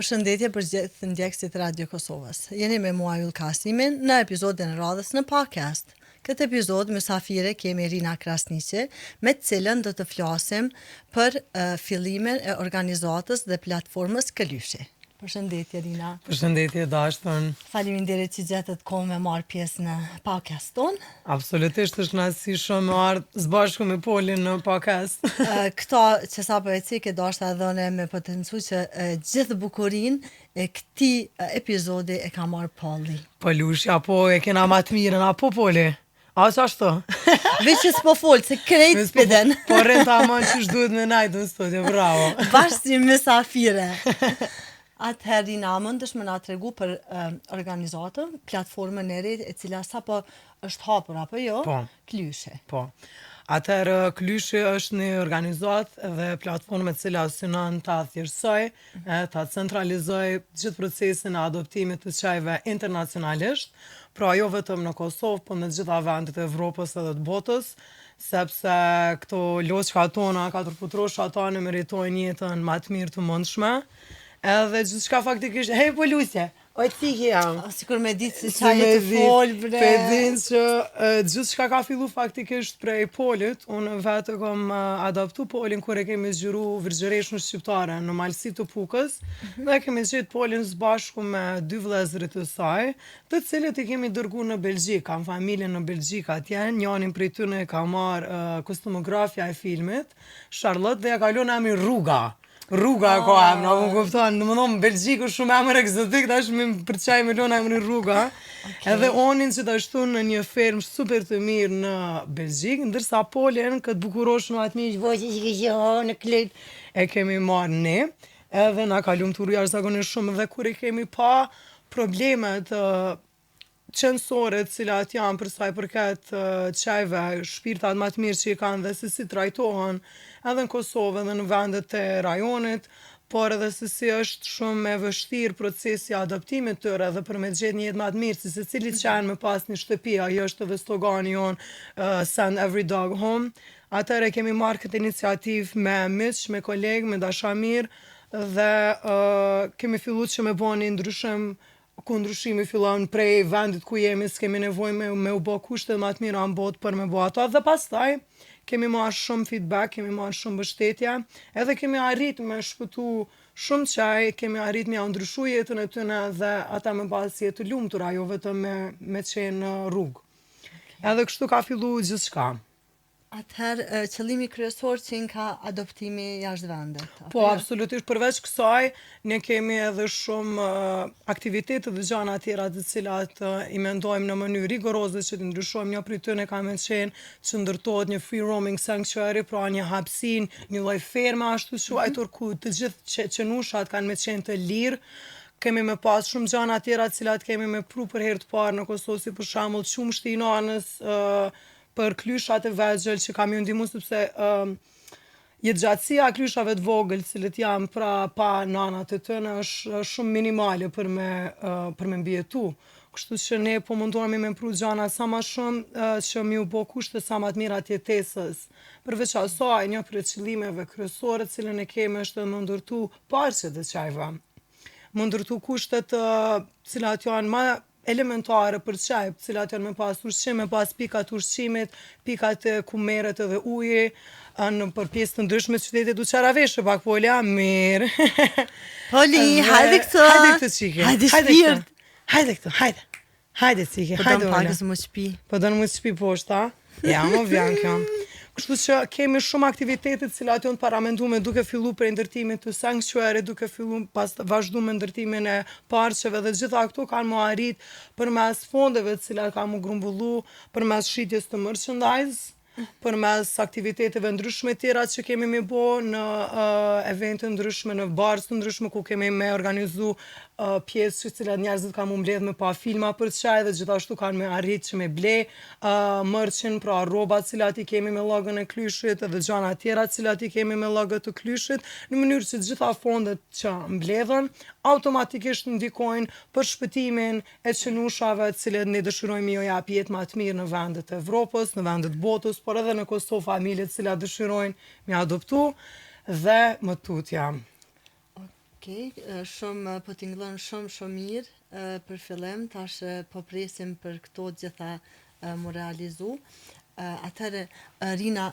Përshëndetje për gjithë ndjekësit Radio Kosovës. Jeni me mua Yll Kasimin në episodin e radhës në podcast. Këtë epizod mysafire kemi Rina Krasniqi, me të cilën do të flasim për fillimin e organizatës dhe platformës Këlyshi. Përshëndetje Rina. Përshëndetje dashtën. Faleminderit që gjetët kohë me marrë pjesë në podcast ton. Absolutisht është kënaqësi shumë me ardhë së me Polin në podcast. Këta që sapo e cike dashta dhënë me potencu që gjithë bukurinë e këtij epizodi e ka marrë Polli. Polushja, po e kena më të mirën, apo Poli? A që ashtu? Veç që s'po folë, se krejt spiden. Po renta amon që shduhet me najtë në studio, bravo. Bashkë si mysafire. Atëherë Rina, mëndesh më na tregu për organizatën, platformën e re e cila sapo është hapur apo jo? Po. Këlyshi. Po. Atëherë Këlyshi është një organizatë dhe platformë e cila synon ta thjeshtësoj, ta centralizoj gjithë procesin e adoptimit të qajve internacionalisht, pra jo vetëm në Kosovë, po në gjitha vendet e Evropës edhe të botës, sepse këto loqka tona, katërputrosha tona meritojnë jetën më të mirë të mundshme. Edhe gjithçka faktikisht, hej Polusje, oj ciki jam. Sikur me ditë se çaje të fol bre. Pe din që gjithçka ka fillu faktikisht prej Polit. Unë vetë kom adoptu Polin kur e kemi zgjeru Virgjëreshën shqiptare në malësi të Pukës. Dhe kemi gjetë Polin së bashku me 2 vëllezërit të saj, të cilët i kemi dërgu në Belgjik. Kam familjen në Belgjik atje, njërin prej tyre ka marrë kostumografja e filmit, Charlotte, dhe ja kalon emrin Rruga ko emra, më kupton, në më thonë, Belgjik është shumë emër egzotik, tash me përqaj me lona emrin Rruga. Okay. Edhe onin që të ashtu në një fermë super të mirë në Belgjik, ndërsa Polin këtë bukurosh në atë miqë, voqe që kështë në klet, e kemi marrë ne, edhe na ka lumturu jashtëzakonisht shumë, dhe kur i kemi pa problemet qënësore cilat janë për sa i përket qajve, shpirtat më të mirë që i kanë dhe se si trajtohen edhe në Kosovë edhe në vendet e rajonit, por edhe se si është shumë e vështirë procesi adoptimit tëre dhe për me gjetë një jetë më të mirë, si se cili qenë me pas një shtëpi, ajo është edhe slogani jonë Send Every Dog Home. Atëre kemi marrë këtë iniciativë me miq, me kolegë, me dashamir dhe kemi fillu që me bo një ndryshim ku ndryshimi fillon prej vendit ku jemi, s'kemi nevojë me u bë kushte më të mira në botë për me bë ato, dhe pastaj kemi marrë shumë feedback, kemi marrë shumë mbështetje, edhe kemi arrit me shpëtu shumë qaj, kemi arrit me ndryshu jetën e tyne dhe ata me pas jetë të lumtur, ajo vetëm me qenë në rrugë. Okay. Edhe kështu ka fillu gjithçka. Atëherë, qëllimi kryesor që ka adoptimi jashtë vendet? Po, absolutisht, përveç kësaj, ne kemi edhe shumë aktivitete dhe gjana tjera të cilat i mendojmë në mënyrë rigoroze që të ndryshojmë. Një prej tyre ka me qenë që ndërtohet një free roaming sanctuary, pra një hapsin, një lloj ferme ashtu quajtur, ku të gjithë qenushat kanë me qenë të lirë. Kemi me pas shumë gjana tjera cilat kemi me pru për herë të parë në Kosovë, si për shembull qumshti i nanës, për klyshat e vegjël që kam ju ndihmu sepse jetëgjatësia e klyshave të vogël, cilët janë pra pa nanat e tëne, është shumë minimale për me mbijetu. Kështu që ne po mundohemi me pru gjana sa ma shumë që mi u bo kushte sa ma të mira të jetesës. Përveç asaj, një prej qëllimeve kryesore cilën e kemi është më ndërtu parqet e qajve. Më ndërtu kushtet cilat janë ma elementare për qaj, cilat janë me pas ushqim, me pas pikat ushqimit, pikat e ku merret edhe uji, në për pjesë të ndryshme të qytetit u qaraveshë, pak Poli, mirë. Poli, hajde këto. Hajde këto qike. Hajde shpirt. Hajde këto, hajde. Hajde cike, hajde ola. Po dënë pakës më shpi. Po dënë më shpi poshta. Ja, më vjan kjo. Kështu që kemi shumë aktivitete cilat janë paramenduar duke filluar për ndërtimin të sanctuary, duke filluar pas vazhdu me ndërtimin e parqeve dhe gjitha këto kanë më arrit përmes fondeve të cilat kanë më grumbullu, përmes shitjes të merchandise, përmes aktiviteteve ndryshme tjera që kemi me bo në evente ndryshme, në bars të ndryshme ku kemi me organizu pjesë që cilat njerëzit kanë më mbledh me pa filma për qaj dhe gjithashtu kanë me arrit që me ble mërqin, pra robat cilat i kemi me logën e Klyshit edhe gjana tjera cilat i kemi me logët të Klyshit, në mënyrë që gjitha fondet që mbledhen automatikisht ndikojnë për shpëtimin e qenushave cilat ne dëshirojmë jo jap jetë më të mirë në vendet e Evropës, në vendet botës, por edhe në Kosovë familjet cilat dëshirojnë me adoptu dhe më tutja. Okej, shumë po tingëllon shumë mirë për fillim, tash po presim për këto gjitha mu realizu. Atëherë, Rina,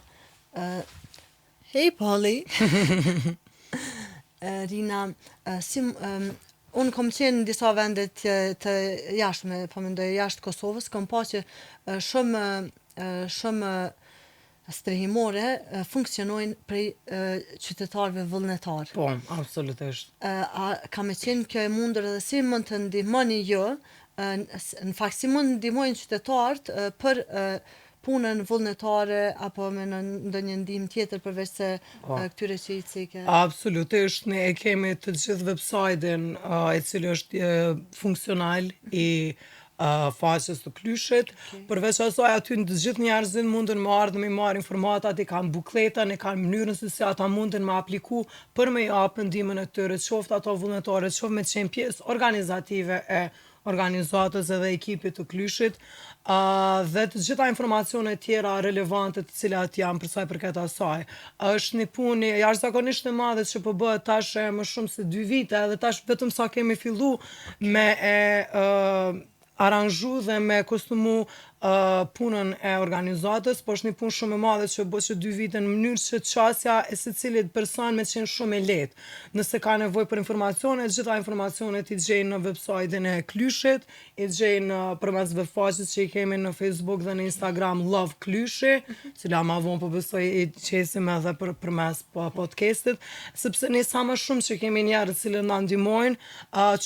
hey Polly, Rina, unë kom qenë në disa vende të jashtme, po mendoj jashtë Kosovës, kom pa që shumë strehimore funksionojnë prej qytetarëve vullnetar. Po, absolutisht. Ka me qenë kjo e mundur edhe si mund të ndihmoni ju, në fakt si mund ndihmojnë qytetarët për punën vullnetare apo me ndonjë ndihmë tjetër përveç se këtyre që i cike. Absolutisht, ne e kemi të gjithë website-in i cili është funksional i faqes të Klyshit. Përveç asaj aty të gjithë njerëzit mundën me ardhë me marrë informatat, i kanë bukletën, i kanë mënyrën se si ata mundën me apliku për me japë ndihmën e tyre, qoftë ato vullnetare, qoftë me qenë pjesë organizative e organizatës edhe ekipit të Klyshit, dhe të gjitha informacionet tjera relevante të cilat janë për sa i përket asaj. Është një punë jashtëzakonisht e madhe që po bëhet tash më shumë se 2 vite, edhe tash vetëm sa kemi fillu me aranzhu dhe me kostumu punën e organizatës, po është një punë shumë e madhe që bëhet që 2 vite në mënyrë që qasja e secilit person me qenë shumë e lehtë. Nëse ka nevojë për informacione, gjitha informacionet i gjejnë në website-in e Klyshit, i gjejnë përmes faqes që i kemi në Facebook dhe në Instagram Love Klyshi, cila ma vonë po besoj i qesim edhe përmes podcastit, sepse ne sa më shumë që kemi njerëz që na ndihmojnë,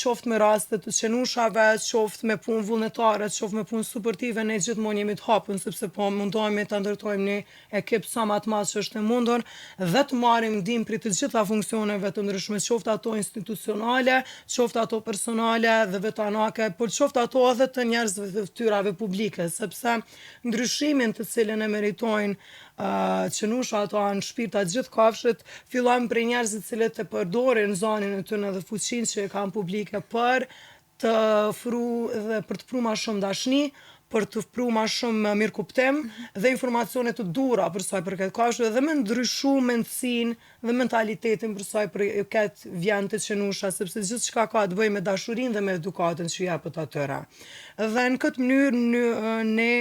qoftë me raste të qenushave, qoftë me punë vullnetare, qoftë me punë suportive, ne gjithmonë jemi të hapur sepse po mundohemi ta ndërtojmë një ekip sa më të madh që është e mundur dhe të marrim ndihmë për të gjitha funksioneve të ndryshme, qoftë ato institucionale, qoftë ato personale dhe vetanake, por qoftë ato edhe të njerëzve të fytyrave publike, sepse ndryshimin të cilën e meritojnë qenusha ato në shpirta gjithë kafshët, fillojnë prej njerëzit cilët e përdorin zonin e tyre dhe fuqinë që e kanë publike për të fru dhe për të pru ma shumë dashni, për të pru ma shumë mirëkuptim dhe informacione të dura për sa i përket kafshëve dhe me ndryshu mendsinë dhe mentalitetin për sa i përket vjen të qenusha, sepse gjithçka ka të bëjë me dashurinë dhe me edukatën që japet atyre. Dhe në këtë mënyrë ne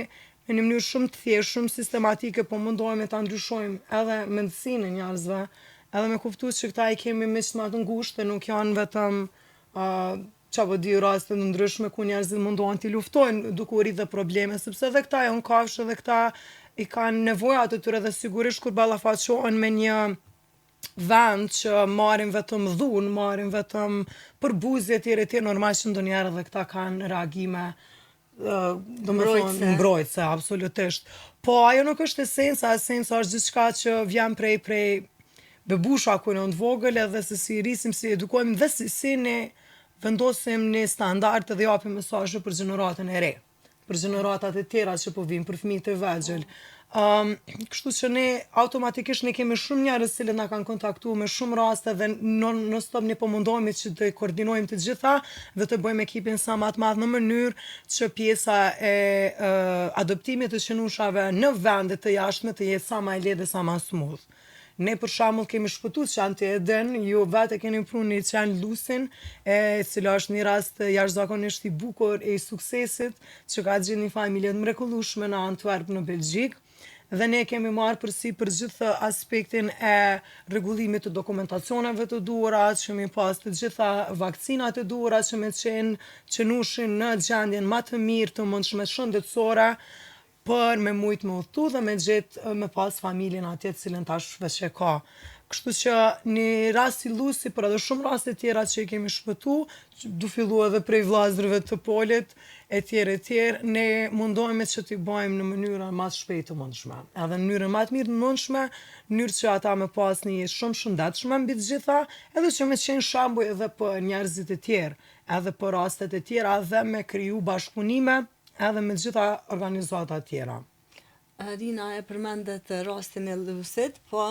në një mënyrë shumë të thjeshtë, shumë sistematike po mundohemi ta ndryshojmë edhe mendsinë e njerëzve, edhe me kuptues që këta i kemi miq më të ngushtë, nuk janë vetëm çapo di raste të ndryshme ku njerëzit mundohen t'i luftojnë duke u rritë probleme, sepse edhe këta janë kafshë dhe këta i kanë nevojat e tyre dhe sigurisht kur ballafaqohen me një vend që marrin vetëm dhunë, marrin vetëm përbuzje etj, normal që ndonjëherë edhe këta kanë reagime mbrojtëse, absolutisht. Po ajo nuk është esenca është gjithçka që vjen prej bebusha kur janë të vogël edhe se si rrisim, si edukojmë dhe si ne vendosim një standard dhe japim mesazhe për gjeneratën e re, për gjeneratat e tjera që po vinë, për fëmijët e vegjël. Kështu që ne automatikisht ne kemi shumë njerëz që na kanë kontaktuar me shumë raste dhe non stop ne po mundohemi që të koordinojmë të gjitha dhe të bëjmë ekipin sa më të madh në mënyrë që pjesa e adoptimit të qenushave në vende të jashtme të jetë sa më e lehtë dhe sa më smooth. Ne për shembull kemi shpëtuar Çanti Eden, ju vetë keni prunë një qen Lusin, e cila është një rast jashtëzakonisht i bukur e i suksesit që ka gjetur një familje të mrekullueshme në Antwerp në Belgjik. Dhe ne kemi marrë përsi për gjithë aspektin e rregullimit të dokumentacioneve të duhura, që mi pas të gjitha vakcinat e duhura që me qenë qenushin në gjendjen më të mirë të mundshme shëndetësore, për me mujt me udhëtu dhe me gjetë me pas familjen atje të cilën tash veç e ka. Kështu që një rast si Lusi, për edhe shumë raste tjera që i kemi shpëtu, du fillu edhe prej vllazërve të Polit, etj, ne mundohemi që t'i bëjmë në mënyrën më të shpejtë të mundshme. Edhe në mënyrën më të mirë të mundshme, në mënyrë që ata me pas një jetë shumë shëndetshme mbi të gjitha, edhe që me qenë shembull edhe për njerëzit e tjerë, edhe për rastet e tjera, dhe me kriju bashkëpunime edhe me gjitha organizata tjera. Rina e përmendet rastin e Lusit, po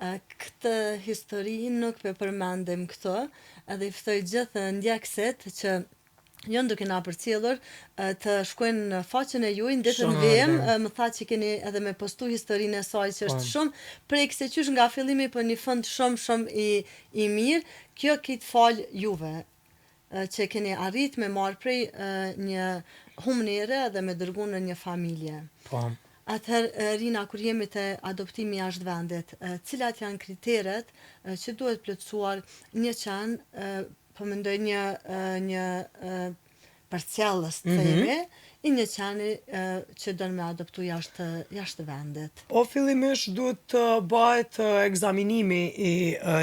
këtë histori nuk përmendim këto, edhe i ftoj gjithë ndjekësit që Jënë duke na përcjellur të shkojnë në faqen e juaj në ditën Shumë VM, mirë. më tha që keni edhe me postu historinë e saj që Po. është shumë prej kësaj qysh nga fillimi për një fund shumë i mirë. Kjo kitë fal juve që keni arrit me marrë prej një humnere dhe me dërgu në një familje. Po. Atëherë, Rina, kur jemi të adoptimi jashtë vendit, cilat janë kriteret që duhet plotësuar një qenë, po mendoj një parcellës të themi, i një qeni që dënë me adoptu jashtë vendit. Po fillimisht duhet të bëhet ekzaminimi i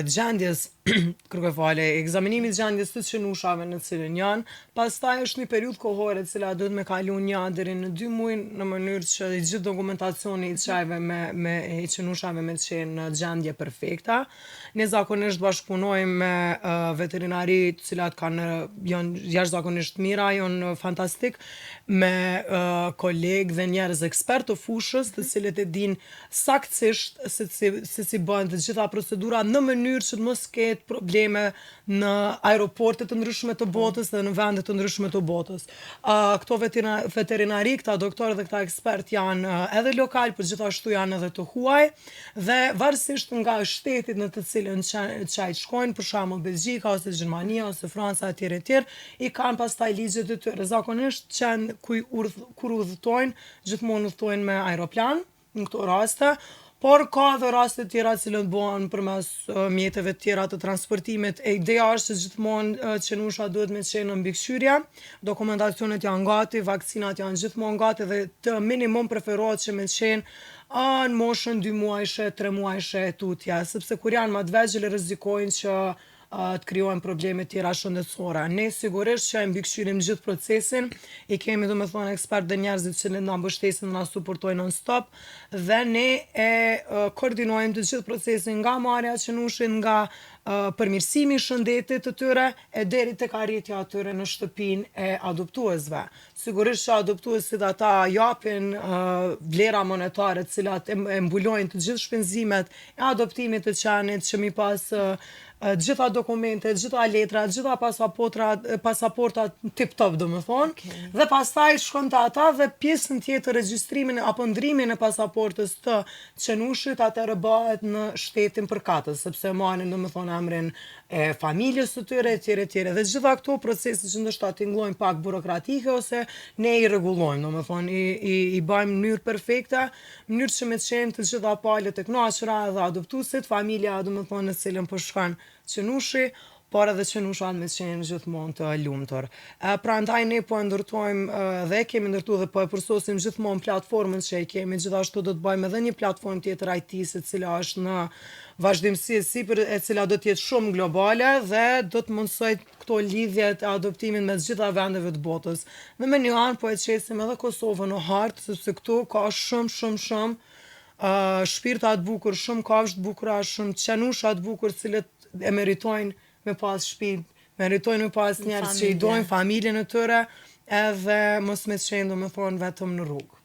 gjendjes, kërkoj fale, ekzaminimi i gjendjes të qenushave në cilën janë, pastaj është një periudhë kohore e cila duhet me kalu 1 deri në 2 muaj në mënyrë që i gjithë dokumentacioni i qajve me i qenushave me të qenë në gjendje perfekta. Ne zakonisht bashkëpunojmë me veterinari të cilat janë jashtëzakonisht mira, janë fantastik, me kolegë dhe njerëz ekspert të fushës, të cilët e din saktësisht se si bëhen të gjitha procedura në mënyrë që të mos ketë probleme në aeroportet të ndryshme të botës dhe në vendet të ndryshme të botës. Këto veterinari, këta doktorë dhe këta ekspert janë edhe lokal, por gjithashtu janë edhe të huaj, dhe varësisht nga shtetit në të cilën qaj shkojnë, për shembull Belgjika ose Gjermania ose Franca etj, i kanë pastaj ligjet e tyre. Zakonisht qenë kur udhëtojnë, gjithmonë udhëtojnë me aeroplan në këto raste, por ka dhe raste tjera cilët bëhen përmes mjeteve tjera të transportimit. E ideja është që gjithmonë qenusha duhet me qenë në mbikëqyrje, dokumentacionet janë gati, vakcinat janë gjithmonë gati dhe të minimum preferohet që me qenë në moshën 2 muajshe, 3 muajshe e tutje, sepse kur janë ma të vegjël rrezikojnë që të krijohen probleme tjera shëndetësore. Ne sigurisht që e mbikëqyrim gjithë procesin, i kemi domethënë ekspert dhe njerëzit që na mbështesin dhe na suportojnë non-stop, dhe ne e koordinojmë të gjithë procesin nga marrja e qenushit, nga përmirësimi i shëndetit të tyre e deri tek arritja e tyre në shtëpinë e adoptuesve. Sigurisht që adoptuesit ata japin vlera monetare të cilat e mbulojnë të gjithë shpenzimet e adoptimit të qenit, që mi pas gjitha dokumente, gjitha letra, gjitha pasaportat tip-top domethënë, dhe pastaj shkon te ata dhe pjesën tjetër regjistrimin apo ndrimin e pasaportës të qenushit atëherë bëhet në shtetin përkatës, sepse marrin domethënë emrin e familjes së tyre etj. Dhe gjitha këto procese që ndoshta tingëllojnë pak burokratike ose ne i rregullojmë, domethënë i bëjmë në mënyrë perfekte, në mënyrë që me të qenë të gjitha palët e kënaqura dhe adoptuesit, familja domethënë në cilën po shkon qenushi, por edhe qenushat me qenë gjithmonë të lumtur. Prandaj ne po e ndërtojmë dhe kemi ndërtuar dhe po e përsosim gjithmonë platformën që e kemi, gjithashtu do të bëjmë edhe një platformë tjetër IT-s e cila është në vazhdimsi e cila do të jetë shumë globale dhe do të mundsoj këto lidhjet e adoptimit me të gjitha vendeve të botës. Dhe me një anë po e qesim edhe Kosovën në hartë, sepse këtu ka shumë shpirta të bukur, shumë kafshë të bukura, shumë qenusha të bukur, cilët e meritojnë me pas shtëpi, meritojnë me pas njerëz që i dojnë familjen e tyre, edhe mos me qenë domethënë vetëm në rrugë.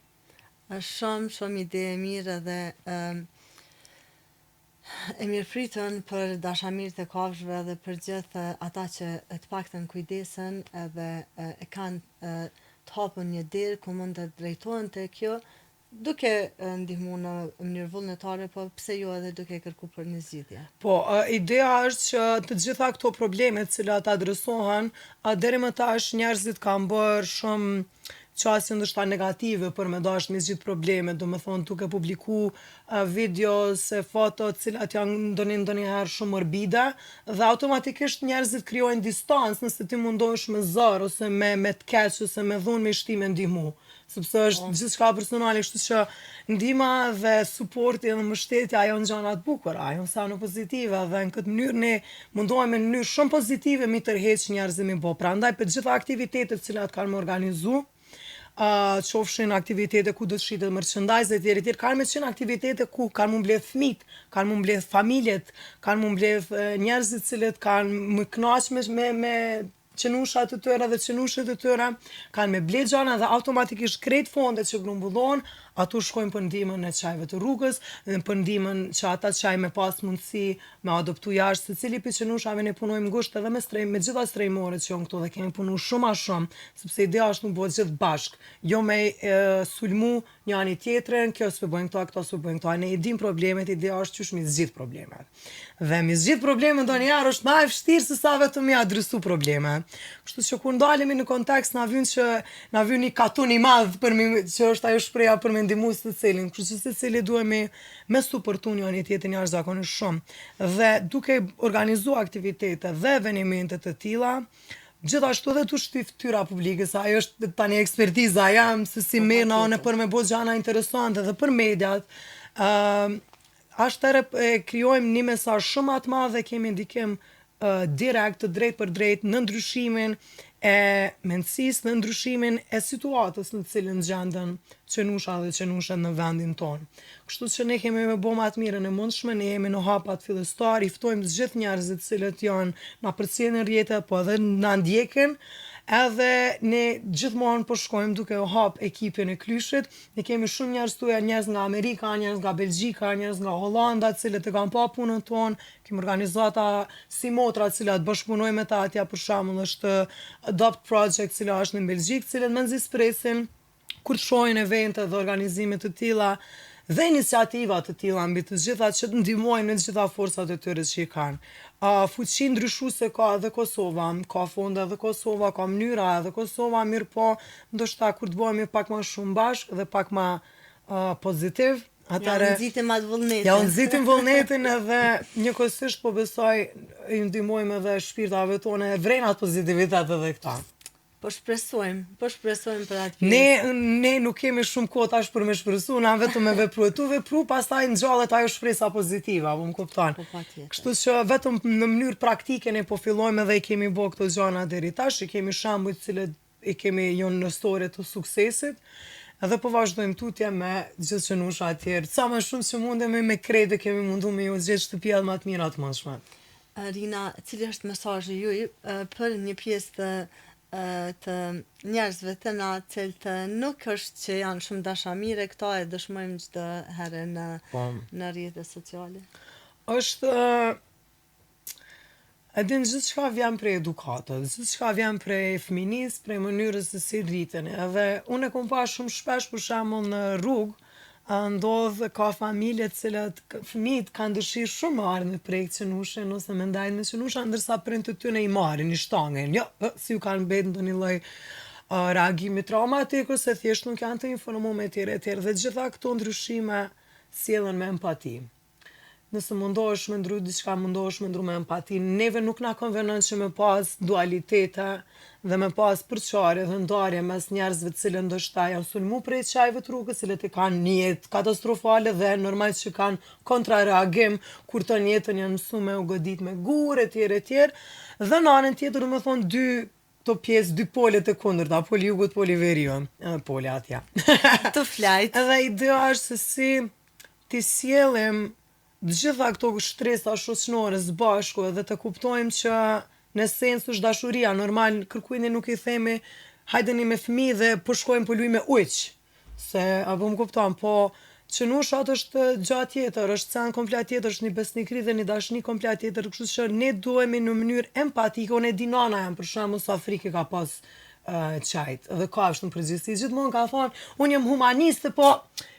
Është shumë ide e mirë dhe e mirëpritën për dashamirët e kafshëve dhe për gjithë ata që të paktën kujdesen edhe e kanë të hapën një derë ku mund të drejtohen te kjo, duke ndihmu në mënyrë vullnetare, po pse jo edhe duke kërku për një zgjidhje. Po, ideja është që të gjitha këto probleme të cilat adresohen, deri më tash njerëzit kanë bërë shumë qasje ndoshta negative për me dashur me zgjidh problemet, domethënë duke publiku videos e foto të cilat janë ndonjëherë shumë morbide, dhe automatikisht njerëzit krijojnë distancë nëse ti mundohesh me zor ose me të keq ose me dhunë me shtime ndihmu. Sepse është gjithçka personale, kështu që ndihma dhe suporti dhe mbështetja janë gjëra të bukura, janë sa në pozitive, dhe në këtë mënyrë ne mundohemi në mënyrë shumë pozitive mi tërheq njerëzit mi bë. Prandaj për gjitha aktivitetet të cilat kanë më organizu, qofshin aktivitete ku do të shitet merchandise etj, kanë me qenë aktivitete ku kanë më mbledh fëmijët, kanë më mbledh familjet, kanë më mbledh njerëzit cilët kanë më kënaqur me qenushat të tëra dhe qenushet të tëra kanë me ble gjana dhe automatikisht krejt fondet që grumbullon, ato shkojnë për ndihmën e çajve të rrugës, dhe për ndihmën që ata çaj me pas mundësi me adoptu jashtë, secili prej qenushave ne punojmë ngushtë edhe me gjitha strejmorët që janë këtu dhe kemi punu shumë a shumë, sepse ideja është më bëhet gjithë bashk, jo me sulmu njani tjetrin, kjo s'pe bëjnë këto s'pe bëjnë këto, ne i dim problemet, ideja është qysh mi zgjidh problemet. Dhe mi zgjidh problemet ndonjëherë është më e vështirë se sa vetëm mi adresu probleme. Kështu që kur ndalemi në kontekst na vjen një katun i madh që është ajo shpreha për me ndihmu së cilin. Kështu që secili duhemi me suportu njëri tjetrin jashtëzakonisht shumë. Dhe duke organizu aktivitete dhe evenimente të tilla, gjithashtu edhe tu shtyf tyra publike, sa ajo është tani ekspertiza jam se si merrna unë për me bëj gjëra interesante dhe për mediat. Ashtere krijojmë një mesazh shumë atë madh dhe kemi ndikim direkt, drejt për drejt në ndryshimin e mendësisë, në ndryshimin e situatës në të cilën gjenden qenusha dhe qenushet në vendin tonë. Kështu që ne kemi me bo më atë mirën e mundshme, ne jemi në hapat fillestar, i ftojmë të gjithë njerëzit cilët janë na përcjellin rrjete, po edhe na ndjekin, edhe ne gjithmonë po shkojmë duke u hap ekipin e Klyshit. Ne kemi shumë njerëz tuja, njerëz nga Amerika, njerëz nga Belgjika, njerëz nga Hollanda, cilët e kanë pa punën tonë. Kemi organizata si motra, cilat bashkëpunojmë me ta atja, për shembull është Adopt Project, cila është në Belgjikë, cilët më nxispresin kur të shohin evente dhe organizime të tilla dhe iniciativa të tilla mbi të gjitha që të ndihmojnë në të gjitha forcat e tyre që i kanë. Fuqi ndryshuese ka edhe Kosova, ka fonde edhe Kosova, ka mënyra edhe Kosova, mirë po, ndoshta kur të bëhemi pak më shumë bashkë dhe pak më pozitiv, atëre nxitim atë vullnetin. Ja, nxitim vullnetin edhe njëkohësisht po besoj i ndihmojmë edhe shpirtave tona, e vrejnë atë pozitivitet edhe këta. Po shpresojmë për atë pjesë. Ne nuk kemi shumë kohë tash për me shpresu, na vetëm me vepru, pastaj ngjallet ajo shpresa pozitive, apo më kupton. Po patjetër. Kështu që vetëm në mënyrë praktike ne po fillojmë dhe i kemi bërë këto gjëra deri tash, i kemi shembuj të cilët i kemi jonë në story të suksesit, edhe po vazhdojmë tutje me gjithë qenusha të tjerë. Sa më shumë që mundemi me krejtë kemi mundu me ju zgjedh shtëpia më të mira të mundshme. Rina, cili është mesazhi juaj për një pjesë të njerëzve të na cilët nuk është që janë shumë dashamire, këta e dëshmojmë çdo herë në rrjetet sociale? Është edhin gjithçka vjen prej edukatës, gjithçka vjen prej fëminisë, prej mënyrës se si rriteni. Edhe unë e kom pa shumë shpesh për shembull në rrugë, ndodh ka familje të cilat fëmijët kanë dëshirë shumë me ardhmë prej qenushin ose me ndajnë me qenusha, ndërsa prindërit të tyre i marrin, i shtangen. Jo, si ju kanë mbetë ndonjë lloj reagimi traumatik ose thjesht nuk janë të informuar e tjerë. Dhe gjitha këto ndryshime sjellen me empati. Nëse mundohesh me ndru diçka, mundohesh me ndru me empati. Neve nuk na konvenon që me pas dualitete dhe me pas përçarje dhe ndarje mes njerëzve të cilët ndoshta janë sulmu prej çajve të rrugës, cilët e kanë një jetë katastrofale dhe normal që kanë kontrareagim kur të jetën janë mësuar me u godit me gur etj. Dhe në anën tjetër, domethënë dy polet e kundërta, poli jugut, poli veriut, edhe poli atja. Të flajt. Edhe ideja është se si t'i sjellim gjitha këto shtresa shoqërore së bashku edhe të kuptojmë që në esencë është dashuria, normal kërkujnë nuk i themi hajdeni me fëmijë dhe po shkojmë po luajmë me ujq. Se apo më kupton, po qenushat është gjatë tjetër, është sen komplet tjetër, është një besnikëri dhe një dashni komplet tjetër, kështu që ne duhemi në mënyrë empatike, unë e di nana jam për shembull sa frikë ka pas qajt, edhe ka është në përgjithësi, gjithmonë ka thonë, unë jam humaniste, po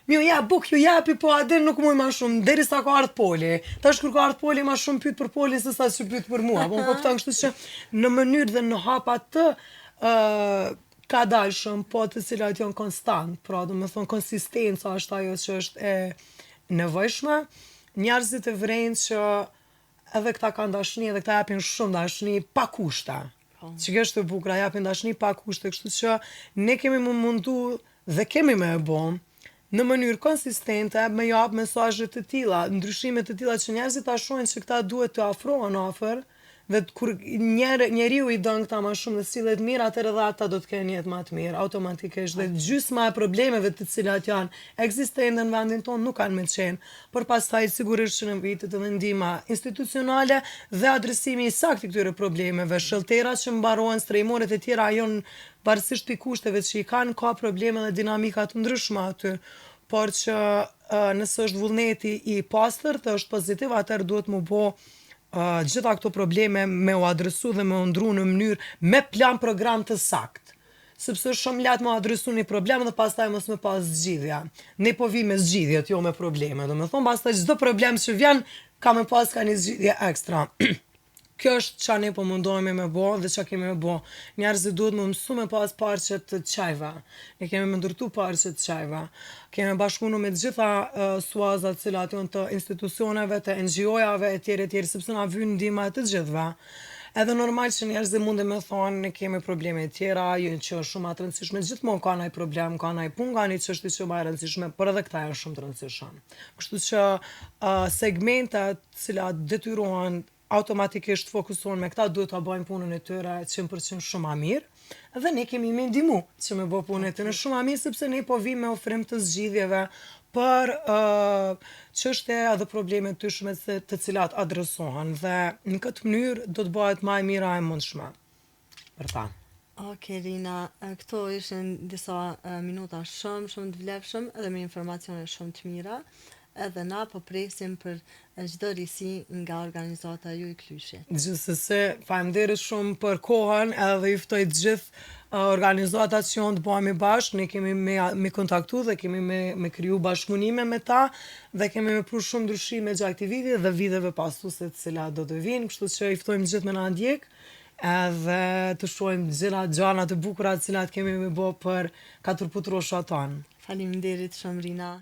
mi u jep buk, ju jepi, po adin nuk muj ma shumë, derisa ka ardh poli. Tash kur ka ardh poli ma shumë pyet për polin se sa që pyet për mua. Po më kupton, kështu që në mënyrë dhe në hapa të ka dalshëm, po të cilat janë konstant, pra do me thonë konsistenca është ajo që është e nevojshme. Njerëzit e vrejnë që edhe këta kanë dashni, edhe këta japin shumë dashni pa kushte. Që kjo është e bukur, japin dashni pa kushte, kështu që ne kemi më mundu dhe kemi me e bom në mënyrë konsistente me japë mesazhe të tilla, ndryshime të tilla që njerëzit ta shohin se këta duhet të afrohen afër Dhe kur njeriu i don këta më shumë dhe sillet mirë, atëherë edhe ata do të kenë jetë më të mirë automatikisht. Dhe gjysma e problemeve të cilat janë ekzistente në vendin tonë nuk kanë me qenë. Por pastaj sigurisht që në vitet e ndihma institucionale dhe adresimi i saktë i këtyre problemeve, shëllterat që mbarohen, strehimoret e tjera janë varësisht të kushteve që i kanë, ka probleme dhe dinamika të ndryshme aty. Por që nëse është vullneti i pastërt, është pozitiv, atëherë duhet mu bo gjitha këto probleme me u adresu dhe me u ndru në mënyrë me plan program të sakt. Sepse është shumë lehtë me adresu një problem dhe pastaj mos me pas zgjidhja. Ne po vi me zgjidhjet, jo me probleme. Do me thonë, pastaj çdo problem që vjen ka me pas ka një zgjidhje ekstra. Kjo është qa ne po mundohemi me bo dhe qa kemi me bo. Njerëzit duhet më mësu me pas parqet të qajve. Ne kemi me ndërtu parqet të qajve. Kemi bashkunu me të gjitha suazat cilat janë të institucioneve, të NGO-jave, e tjere, sepse na vynë ndihma e të gjithve. Edhe normal që njerëzit mundi me thonë ne kemi probleme tjera, që është shumë të rëndësishme. Gjithmonë ka ndaj problem, ka ndaj punë, ka ndaj çështje që më e rëndësishme, por edhe këta janë shumë të rëndësishme. Kështu që segmentet cilat detyrohen automatikisht fokusohen me këta, duhet ta bëjnë punën e tyre 100% shumë ma mirë. Dhe ne kemi me ndihmu që me bë punën e tyre shumë ma mirë, sepse ne po vim me ofrim të zgjidhjeve për çështje edhe probleme të ndryshme të cilat adresohen dhe në këtë mënyrë do të bëhet më e mira e mundshme për ta. Okej, Rina, këto ishin disa minuta shumë të vlefshëm edhe me informacione shumë të mira. Edhe na po presim për çdo risi nga organizata ju i Klyshit. Gjithsesi, faleminderit shumë për kohën edhe i ftoj të gjithë organizatat që janë të bëhemi bashkë, ne kemi me kontaktu dhe kemi me kriju bashkëpunime me ta dhe kemi me pru shumë ndryshime gjatë këtij viti dhe viteve pasuese të cilat do të vinë, kështu që i ftojmë gjithë me na ndjek edhe të shohim gjitha gjana të bukura të cilat kemi me bë për katërputroshat tanë. Faleminderit shumë, Rina.